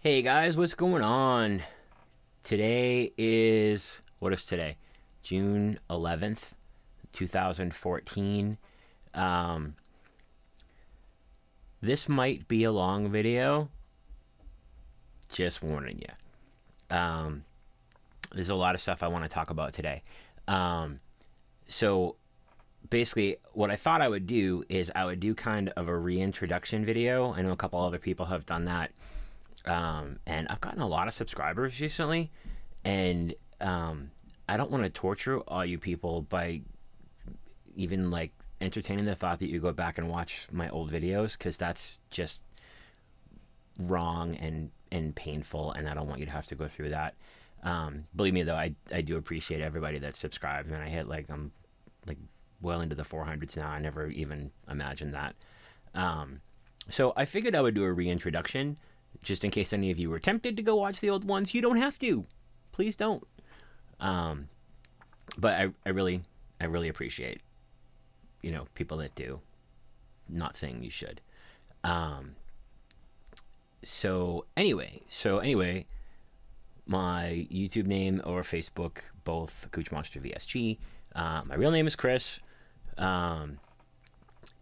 Hey guys, what's going on? Today is, what is today? June 11th, 2014. Um, this might be a long video, just warning you. There's a lot of stuff I want to talk about today. Um, so basically, what I thought I would do is I would do kind of a reintroduction video. I know a couple other people have done that. And I've gotten a lot of subscribers recently, and I don't want to torture all you people by even like entertaining the thought that you go back and watch my old videos, because that's just wrong and painful, and I don't want you to have to go through that. Believe me though, I do appreciate everybody that subscribes, and I hit like I'm like well into the 400s now. I never even imagined that. So I figured I would do a reintroduction just in case any of you were tempted to go watch the old ones. You don't have to. Please don't. But I really appreciate, people that do. Not saying you should. So anyway, my YouTube name or Facebook, both Gooch Monster VSG. My real name is Chris. And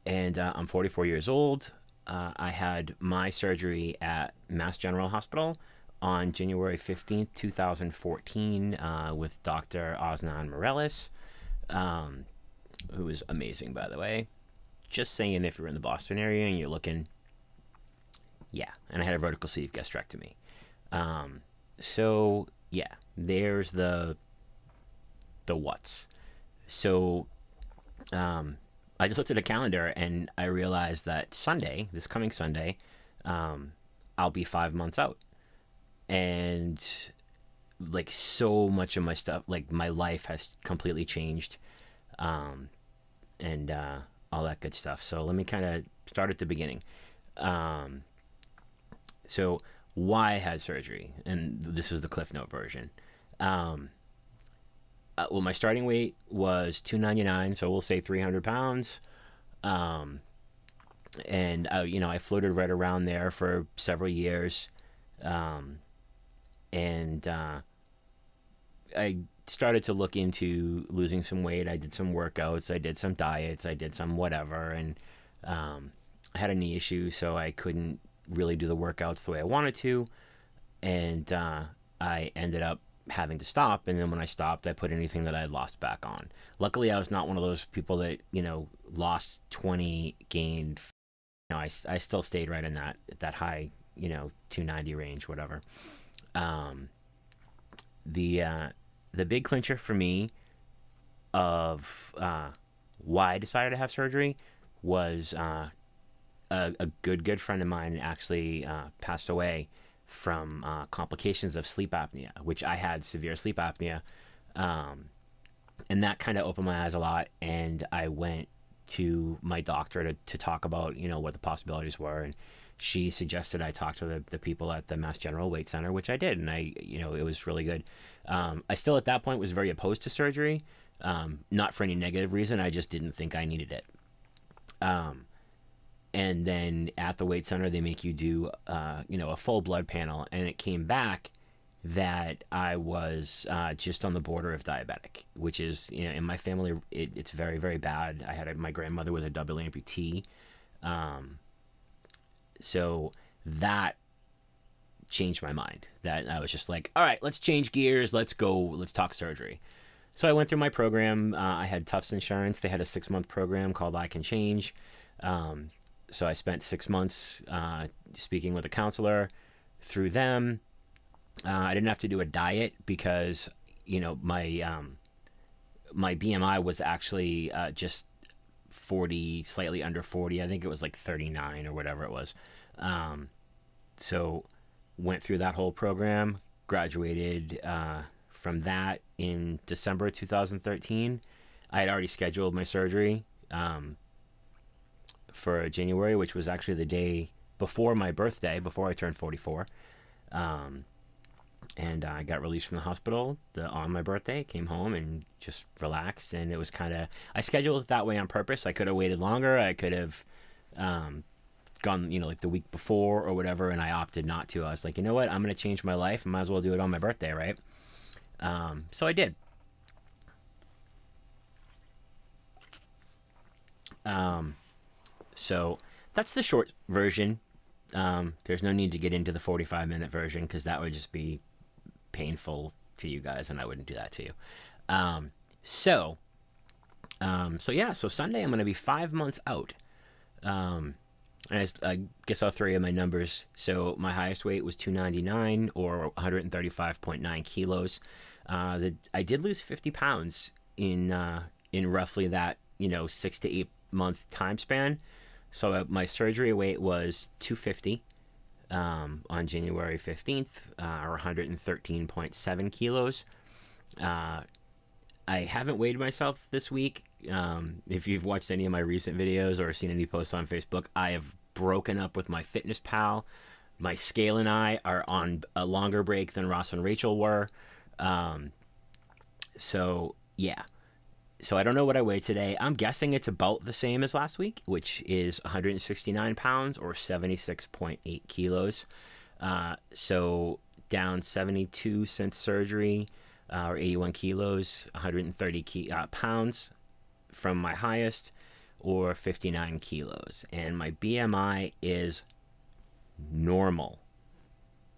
I'm 44 years old. I had my surgery at Mass General Hospital on January 15th, 2014, with Dr. Osnan Morales, who was amazing, by the way. Just saying, if you're in the Boston area and you're looking, yeah. And I had a vertical sleeve gastrectomy. So, yeah, there's the what's. So, I just looked at a calendar and I realized that Sunday, this coming Sunday, I'll be 5 months out. And like so much of my stuff, like my life has completely changed. And all that good stuff. So let me kind of start at the beginning. So why I had surgery, and this is the Cliff Note version. Well, my starting weight was 299, so we'll say 300 pounds. And I floated right around there for several years. And I started to look into losing some weight. I did some workouts, I did some diets, I did some whatever, and I had a knee issue, so I couldn't really do the workouts the way I wanted to, and I ended up having to stop. And then when I stopped, I put anything that I had lost back on. Luckily, I was not one of those people that lost 20, gained. I still stayed right in that high 290 range, whatever. The big clincher for me of why I decided to have surgery was a good friend of mine actually passed away from complications of sleep apnea, which I had severe sleep apnea. And that kind of opened my eyes a lot. And I went to my doctor to talk about, what the possibilities were. And she suggested I talk to the people at the Mass General Weight Center, which I did. And it was really good. I still at that point was very opposed to surgery. Not for any negative reason. I just didn't think I needed it. And then at the weight center, they make you do, a full blood panel, and it came back that I was just on the border of diabetic, which is, in my family, it's very, very bad. My grandmother was a double amputee. So that changed my mind. That I was just like, all right, let's change gears. Let's go. Let's talk surgery. So I went through my program. I had Tufts Insurance. They had a 6-month program called I Can Change. So I spent 6 months speaking with a counselor through them. I didn't have to do a diet because, my BMI was actually just 40, slightly under 40. I think it was like 39 or whatever it was. So went through that whole program, graduated from that in December 2013. I had already scheduled my surgery for January, which was actually the day before my birthday, before I turned 44. And I got released from the hospital on my birthday, came home and just relaxed. And it was I scheduled it that way on purpose. I could have waited longer. I could have gone, like the week before or whatever, and I opted not to. I was like, you know what? I'm going to change my life. I might as well do it on my birthday, right? So I did. So that's the short version. There's no need to get into the 45-minute version because that would just be painful to you guys, and I wouldn't do that to you. So Sunday I'm going to be 5 months out. I guess all three of my numbers. So my highest weight was 299 or 135.9 kilos. I did lose 50 pounds in roughly that 6 to 8 month time span. So my surgery weight was 250 on January 15th, or 113.7 kilos. I haven't weighed myself this week. If you've watched any of my recent videos or seen any posts on Facebook, I have broken up with my Fitness Pal. My scale and I are on a longer break than Ross and Rachel were. So yeah. So I don't know what I weigh today. I'm guessing it's about the same as last week, which is 169 pounds or 76.8 kilos. So down 72 since surgery, or 81 kilos, 130 pounds from my highest, or 59 kilos. And my BMI is normal,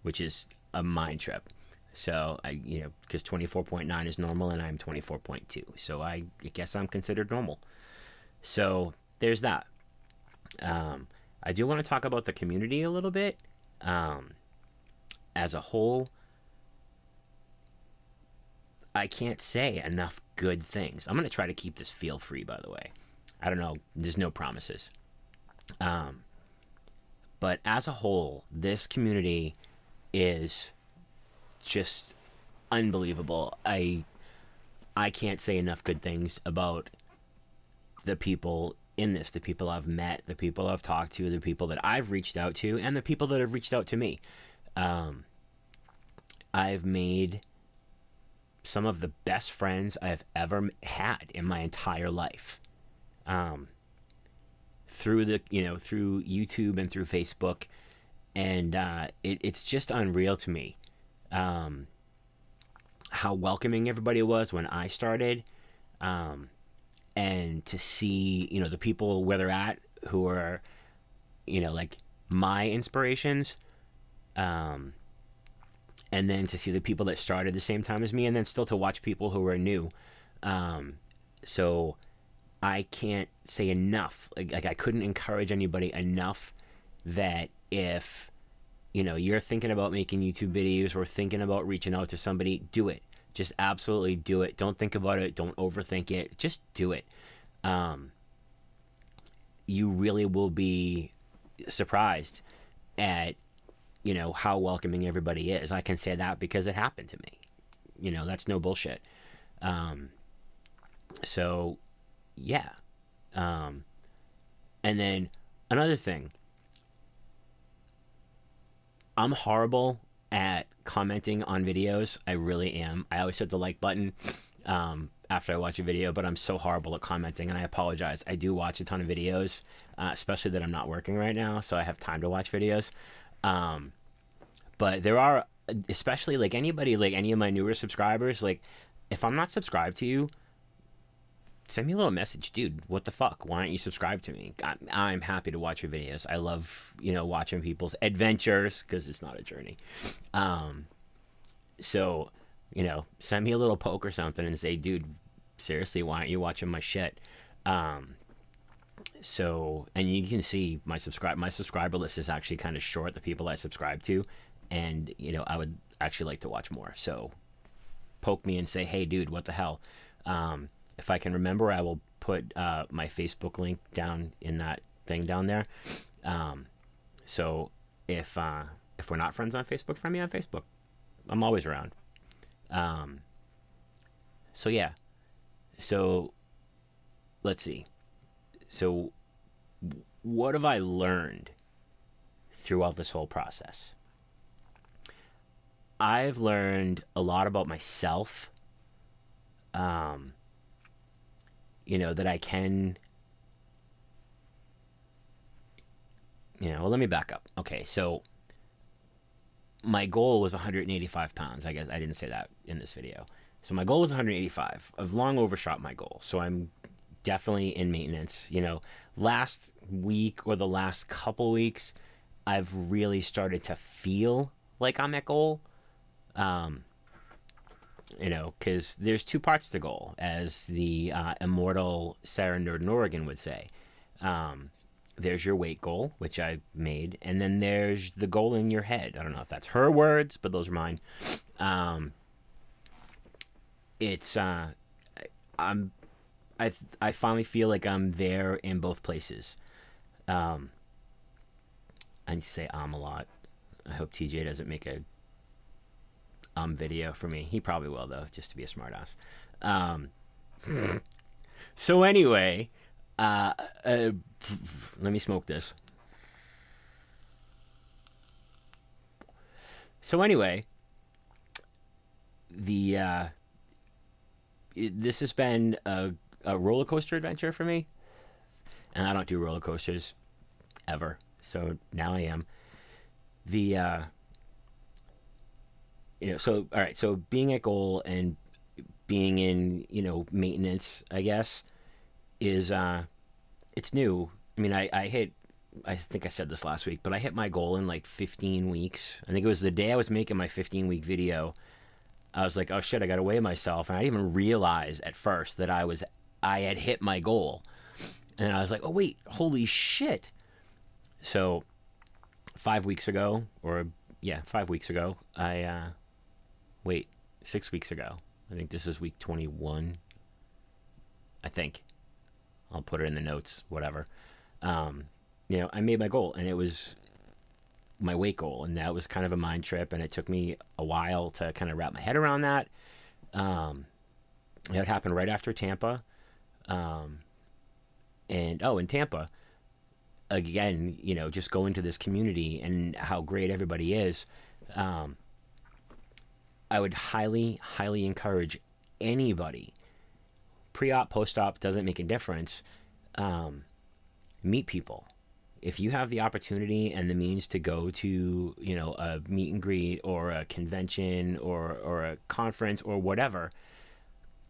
which is a mind trip. So because 24.9 is normal and I'm 24.2. So I guess I'm considered normal. So there's that. I do want to talk about the community a little bit. As a whole, I can't say enough good things. I'm going to try to keep this feel free, by the way. I don't know. There's no promises. But as a whole, this community is just unbelievable. I can't say enough good things about the people in this, the people I've met, the people I've talked to, the people that I've reached out to, and the people that have reached out to me. I've made some of the best friends I've ever had in my entire life. Through through YouTube and through Facebook, and it's just unreal to me how welcoming everybody was when I started, and to see the people where they're at, who are like my inspirations, and then to see the people that started the same time as me, and then still to watch people who are new. So I can't say enough. Like I couldn't encourage anybody enough that if you're thinking about making YouTube videos or thinking about reaching out to somebody, do it. Just absolutely do it. Don't think about it. Don't overthink it. Just do it. You really will be surprised at how welcoming everybody is. I can say that because it happened to me. That's no bullshit. So yeah. And then another thing, I'm horrible at commenting on videos. I really am. I always hit the like button after I watch a video, but I'm so horrible at commenting, and I apologize. I do watch a ton of videos, especially that I'm not working right now, so I have time to watch videos. But there are, especially like anybody, like any of my newer subscribers, like if I'm not subscribed to you, send me a little message, dude. What the fuck? Why aren't you subscribed to me? I'm happy to watch your videos. I love, watching people's adventures because it's not a journey. So, send me a little poke or something and say, dude, seriously, why aren't you watching my shit? So, and you can see my subscriber list is actually kind of short, the people I subscribe to, and, I would actually like to watch more. So, poke me and say, hey, dude, what the hell? If I can remember, I will put my Facebook link down in that thing down there. So if we're not friends on Facebook, friend me on Facebook. I'm always around. So yeah. So let's see. So what have I learned throughout this whole process? I've learned a lot about myself. That I can, Well, let me back up. Okay, so my goal was 185 pounds. I guess I didn't say that in this video. So my goal was 185. I've long overshot my goal. So I'm definitely in maintenance. Last week or the last couple weeks, I've really started to feel like I'm at goal. Because there's two parts to goal, as the immortal Sarah Norden would say. There's your weight goal, which I made, and then there's the goal in your head. I don't know if that's her words, but those are mine. I finally feel like I'm there in both places. I need to say a lot. I hope TJ doesn't make a video for me. He probably will, though, just to be a smartass. So anyway, let me smoke this. So anyway, this has been a roller coaster adventure for me, and I don't do roller coasters ever. So now I am. So all right. So being at goal and being in maintenance, I guess, is it's new. I mean, I think I said this last week, but I hit my goal in like 15 weeks. I think it was the day I was making my 15-week video. I was like, oh shit, I got to weigh myself, and I didn't even realize at first that I had hit my goal, and I was like, oh wait, holy shit. So 5 weeks ago, 5 weeks ago, 6 weeks ago. I think this is week 21. I think. I'll put it in the notes, whatever. I made my goal, and it was my weight goal, and that was kind of a mind trip, and it took me a while to kind of wrap my head around that. It happened right after Tampa. In Tampa, again, just going to this community and how great everybody is. I would highly, highly encourage anybody, pre-op, post-op, doesn't make a difference, meet people. If you have the opportunity and the means to go to, a meet and greet or a convention or a conference or whatever,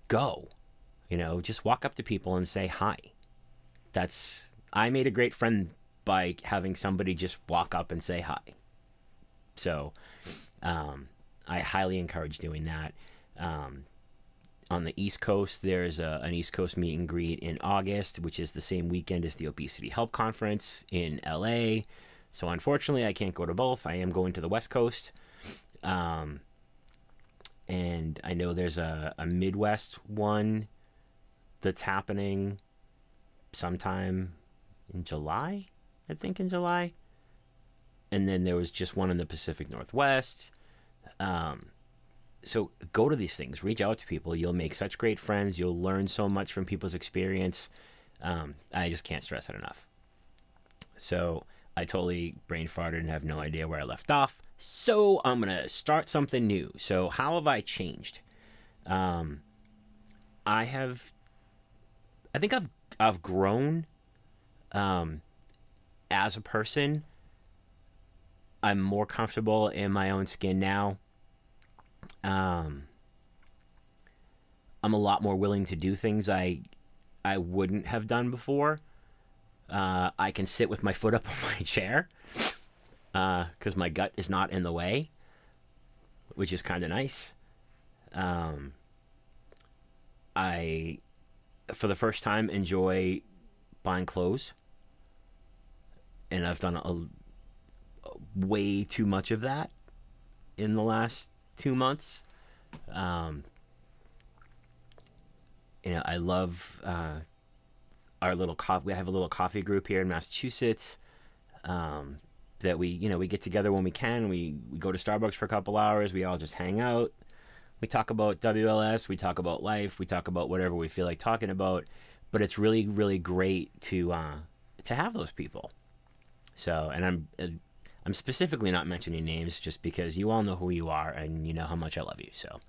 go. Just walk up to people and say hi. I made a great friend by having somebody just walk up and say hi. So, I highly encourage doing that. On the East Coast, there's an East Coast meet and greet in August, which is the same weekend as the Obesity Help Conference in LA. So unfortunately, I can't go to both. I am going to the West Coast. And I know there's a Midwest one that's happening sometime in July, I think in July. And then there was just one in the Pacific Northwest. So go to these things, reach out to people. You'll make such great friends. You'll learn so much from people's experience. I just can't stress it enough. So I totally brain farted and have no idea where I left off. So I'm going to start something new. So how have I changed? I think I've grown, as a person. I'm more comfortable in my own skin now. I'm a lot more willing to do things I wouldn't have done before. I can sit with my foot up on my chair because my gut is not in the way, which is kind of nice. I, for the first time, enjoy buying clothes, and I've done way too much of that in the last 2 months. I love our little coffee. We have a little coffee group here in Massachusetts that we get together when we can. We go to Starbucks for a couple hours. We all just hang out. We talk about WLS. We talk about life. We talk about whatever we feel like talking about. But it's really, really great to have those people. So, and I'm specifically not mentioning names just because you all know who you are and you know how much I love you. So,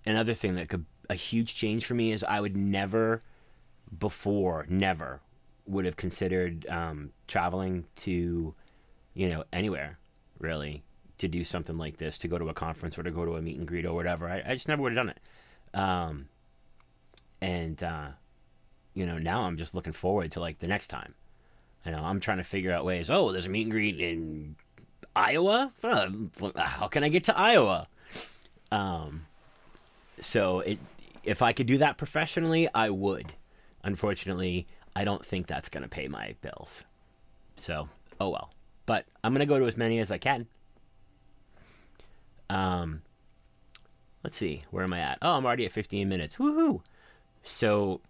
another thing that a huge change for me is I would never before, never would have considered traveling to, anywhere really to do something like this, to go to a conference or to go to a meet and greet or whatever. I just never would have done it. And now I'm just looking forward to like the next time. I'm trying to figure out ways. Oh, there's a meet and greet in Iowa. How can I get to Iowa? So if I could do that professionally, I would. Unfortunately, I don't think that's going to pay my bills. So, oh well. But I'm going to go to as many as I can. Let's see. Where am I at? Oh, I'm already at 15 minutes. Woohoo! So,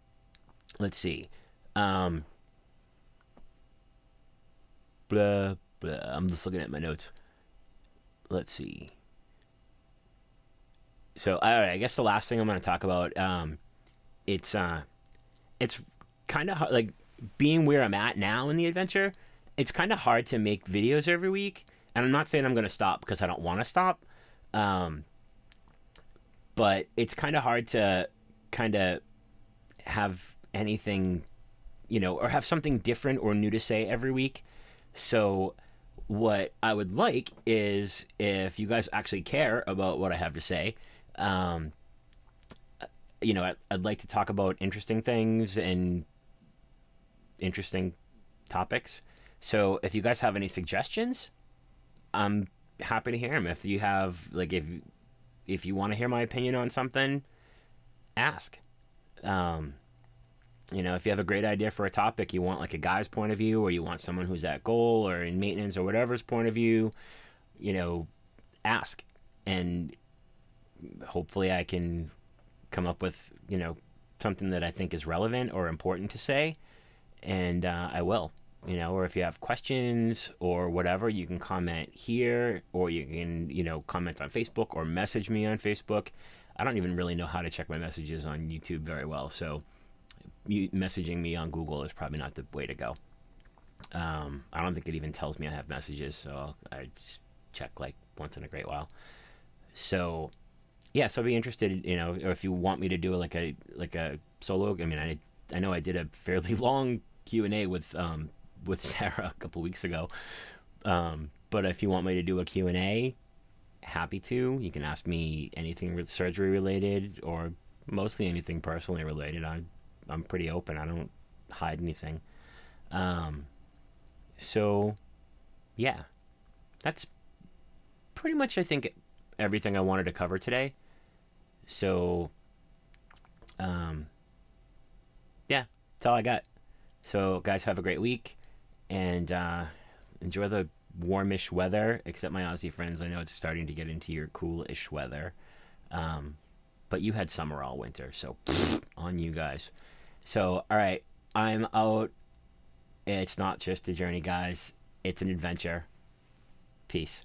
let's see. Blah, blah. I'm just looking at my notes. Let's see. So, all right, I guess the last thing I'm going to talk about, it's kind of hard, like being where I'm at now in the adventure. It's kind of hard to make videos every week, and I'm not saying I'm going to stop because I don't want to stop, but it's kind of hard to kind of have anything, or have something different or new to say every week. So what I would like is if you guys actually care about what I have to say, I'd like to talk about interesting things and interesting topics. So if you guys have any suggestions, I'm happy to hear them. If you have, like, if you want to hear my opinion on something, ask. If you have a great idea for a topic, you want like a guy's point of view, or you want someone who's at goal or in maintenance or whatever's point of view, ask. And hopefully I can come up with, something that I think is relevant or important to say. And I will, or if you have questions or whatever, you can comment here, or you can, comment on Facebook or message me on Facebook. I don't even really know how to check my messages on YouTube very well. So messaging me on Google is probably not the way to go. I don't think it even tells me I have messages, so I just check like once in a great while. So yeah, so I'd be interested, or if you want me to do like a solo. I mean, I know I did a fairly long Q&A with Sarah a couple weeks ago, but if you want me to do a Q&A, happy to. You can ask me anything surgery related, or mostly anything personally related. I'm pretty open. I don't hide anything. So yeah, that's pretty much, I think, everything I wanted to cover today. So yeah, that's all I got. So guys, have a great week, and enjoy the warmish weather, except my Aussie friends. I know it's starting to get into your cool-ish weather, but you had summer all winter, so on you guys. So all right, I'm out. It's not just a journey, guys. It's an adventure. Peace.